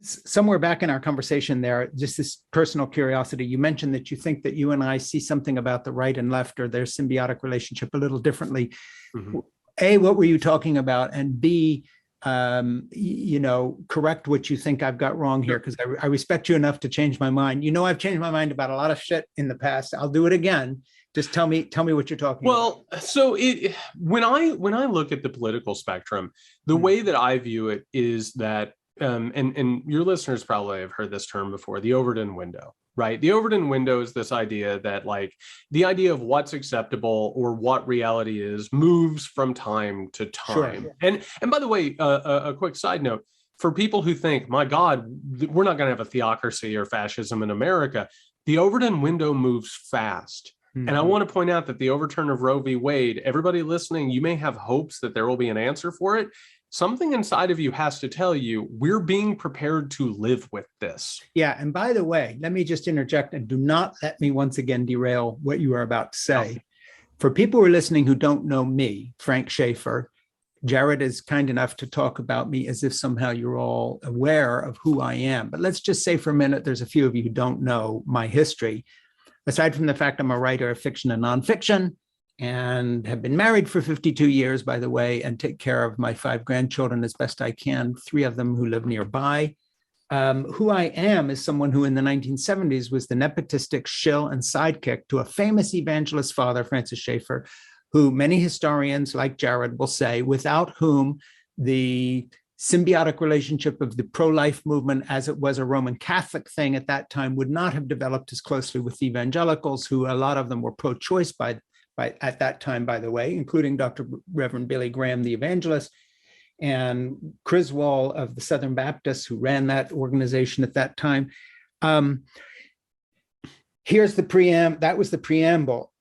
somewhere back in our conversation there, just this personal curiosity, you mentioned that you think that you and I see something about the right and left or their symbiotic relationship a little differently. Mm-hmm. A, what were you talking about? And B, correct what you think I've got wrong here, because I respect you enough to change my mind. I've changed my mind about a lot of shit in the past. I'll do it again. Just tell me what you're talking about. Well, so when I look at the political spectrum, the way that I view it is that, and your listeners probably have heard this term before, the Overton window, right? The Overton window is this idea that the idea of what's acceptable or what reality is moves from time to time. Sure. And by the way, a quick side note, for people who think, my God, we're not going to have a theocracy or fascism in America, the Overton window moves fast. And I want to point out that the overturn of Roe v. Wade, everybody listening, you may have hopes that there will be an answer for it. Something inside of you has to tell you, we're being prepared to live with this. Yeah. And by the way, let me just interject, and do not let me once again derail what you are about to say. No. For people who are listening who don't know me, Frank Schaeffer, Jared is kind enough to talk about me as if somehow you're all aware of who I am. But let's just say for a minute, there's a few of you who don't know my history. Aside from the fact I'm a writer of fiction and nonfiction, and have been married for 52 years, by the way, and take care of my 5 grandchildren as best I can, 3 of them who live nearby. Who I am is someone who in the 1970s was the nepotistic shill and sidekick to a famous evangelist father, Francis Schaeffer, who many historians like Jared will say, without whom the symbiotic relationship of the pro-life movement, as it was a Roman Catholic thing at that time, would not have developed as closely with evangelicals, who a lot of them were pro-choice by at that time, by the way, including Dr. Reverend Billy Graham, the evangelist, and Criswell of the Southern Baptists, who ran that organization at that time. Here's the preamble. That was the preamble.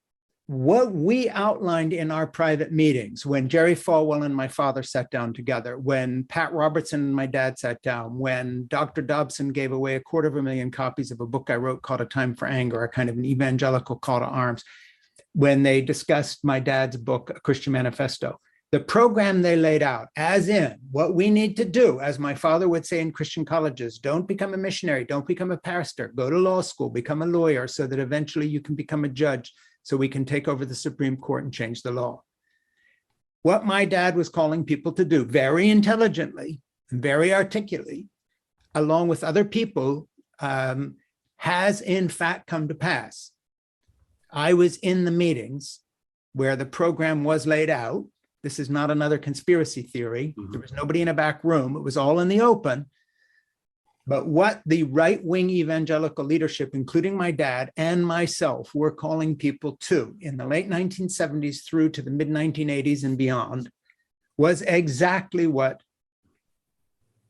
What we outlined in our private meetings, when Jerry Falwell and my father sat down together, when Pat Robertson and my dad sat down, when Dr. Dobson gave away 250,000 copies of a book I wrote called A Time for Anger, a kind of an evangelical call to arms, when they discussed my dad's book, A Christian Manifesto, the program they laid out, as in what we need to do, as my father would say in Christian colleges, don't become a missionary, don't become a pastor, go to law school, become a lawyer so that eventually you can become a judge, so we can take over the Supreme Court and change the law. What my dad was calling people to do very intelligently, very articulately, along with other people, has in fact come to pass. I was in the meetings where the program was laid out. This is not another conspiracy theory. Mm-hmm. There was nobody in a back room. It was all in the open. But what the right-wing evangelical leadership, including my dad and myself, were calling people to in the late 1970s through to the mid-1980s and beyond was exactly what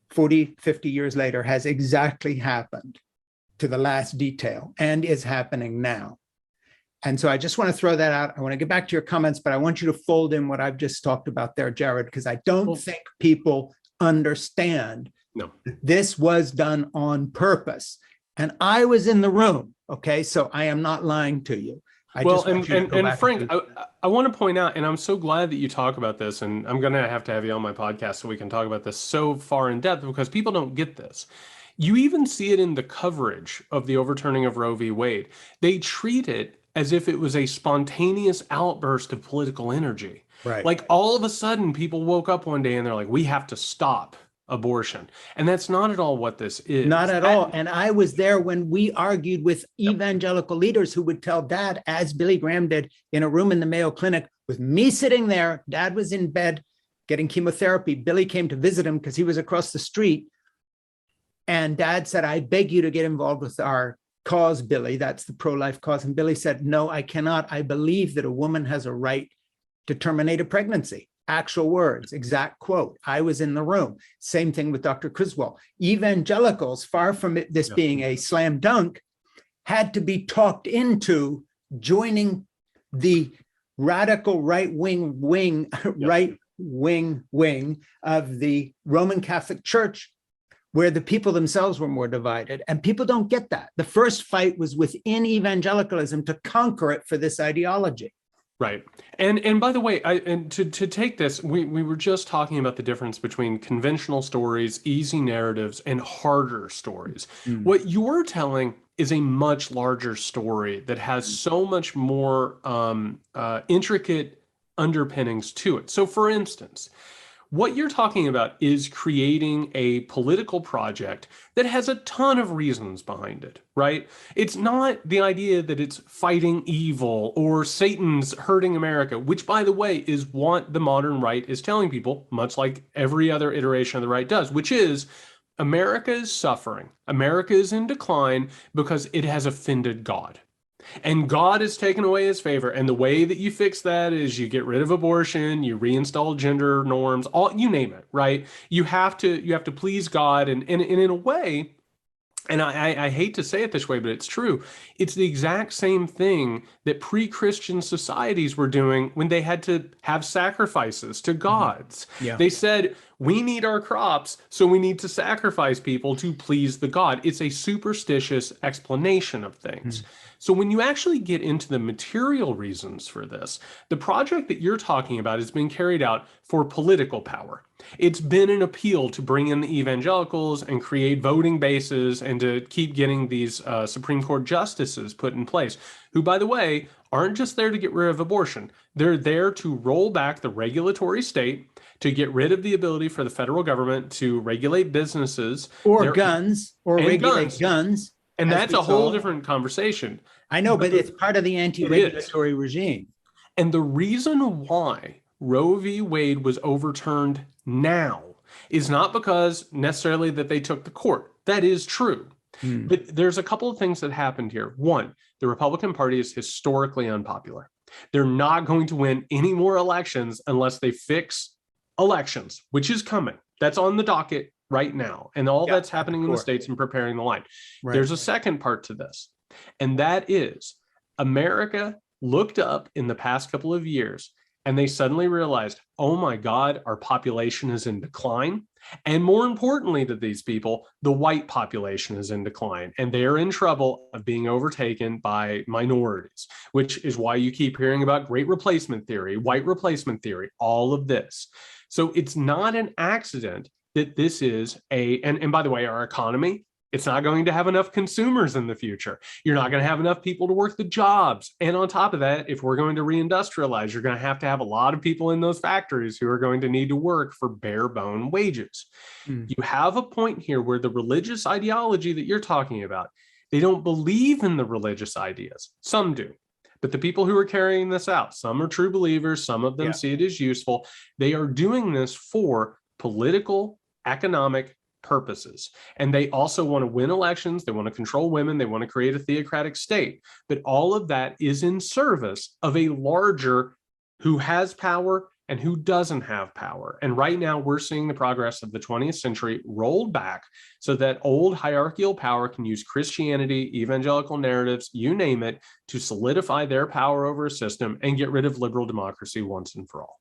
40, 50 years later has exactly happened to the last detail and is happening now. And so I just want to throw that out. I want to get back to your comments, but I want you to fold in what I've just talked about there, Jared, because I don't think people understand. No, this was done on purpose. And I was in the room. Okay. So I am not lying to you. And Frank, I want to point out, and I'm so glad that you talk about this, and I'm going to have you on my podcast so we can talk about this so far in depth, because people don't get this. You even see it in the coverage of the overturning of Roe v. Wade. They treat it as if it was a spontaneous outburst of political energy. Right. Like all of a sudden people woke up one day and they're like, we have to stop abortion. And that's not at all what this is. Not at all. And I was there when we argued with evangelical leaders who would tell Dad, as Billy Graham did in a room in the Mayo Clinic, with me sitting there, Dad was in bed getting chemotherapy. Billy came to visit him because he was across the street. And Dad said, I beg you to get involved with our cause, Billy. That's the pro-life cause. And Billy said, no, I cannot. I believe that a woman has a right to terminate a pregnancy. Actual words, exact quote. I was in the room. Same thing with Dr. Criswell. Evangelicals, far from this being a slam dunk, had to be talked into joining the radical right wing of the Roman Catholic Church, where the people themselves were more divided. And people don't get that. The first fight was within evangelicalism to conquer it for this ideology. Right. And by the way, to take this, we were just talking about the difference between conventional stories, easy narratives, and harder stories. What you're telling is a much larger story that has so much more intricate underpinnings to it. So for instance, what you're talking about is creating a political project that has a ton of reasons behind it, right? It's not the idea that it's fighting evil or Satan's hurting America, which, by the way, is what the modern right is telling people, much like every other iteration of the right does, which is America is suffering. America is in decline because it has offended God. And God has taken away his favor. And the way that you fix that is you get rid of abortion, you reinstall gender norms, all you name it, right? You have to please God. And in a way, and I hate to say it this way, but it's true. It's the exact same thing that pre-Christian societies were doing when they had to have sacrifices to gods. Yeah. They said, we need our crops, so we need to sacrifice people to please the god. It's a superstitious explanation of things. So when you actually get into the material reasons for this, the project that you're talking about is being carried out for political power. It's been an appeal to bring in the evangelicals and create voting bases and to keep getting these Supreme Court justices put in place, who, by the way, aren't just there to get rid of abortion. They're there to roll back the regulatory state, to get rid of the ability for the federal government to regulate businesses. Or guns, or regulate guns. And that's a whole different conversation. I know, but it's part of the anti-regulatory regime. And the reason why Roe v. Wade was overturned now is not because necessarily that they took the court. That is true. But there's a couple of things that happened here. One, the Republican Party is historically unpopular. They're not going to win any more elections unless they fix elections, which is coming. That's on the docket right now. And all that's happening in the states and preparing the line. Right. There's a second part to this, and that is America looked up in the past couple of years and they suddenly realized, oh my God, our population is in decline. And more importantly to these people, the white population is in decline and they're in trouble of being overtaken by minorities, which is why you keep hearing about great replacement theory, white replacement theory, all of this. So it's not an accident that this is and by the way, our economy, it's not going to have enough consumers in the future. You're not going to have enough people to work the jobs. And on top of that, if we're going to reindustrialize, you're going to have a lot of people in those factories who are going to need to work for bare bone wages. You have a point here where the religious ideology that you're talking about, they don't believe in the religious ideas. Some do. But the people who are carrying this out, some are true believers, some of them see it as useful. They are doing this for political, economic purposes. And they also want to win elections. They want to control women. They want to create a theocratic state. But all of that is in service of a larger who has power and who doesn't have power. And right now we're seeing the progress of the 20th century rolled back so that old hierarchical power can use Christianity, evangelical narratives, you name it, to solidify their power over a system and get rid of liberal democracy once and for all.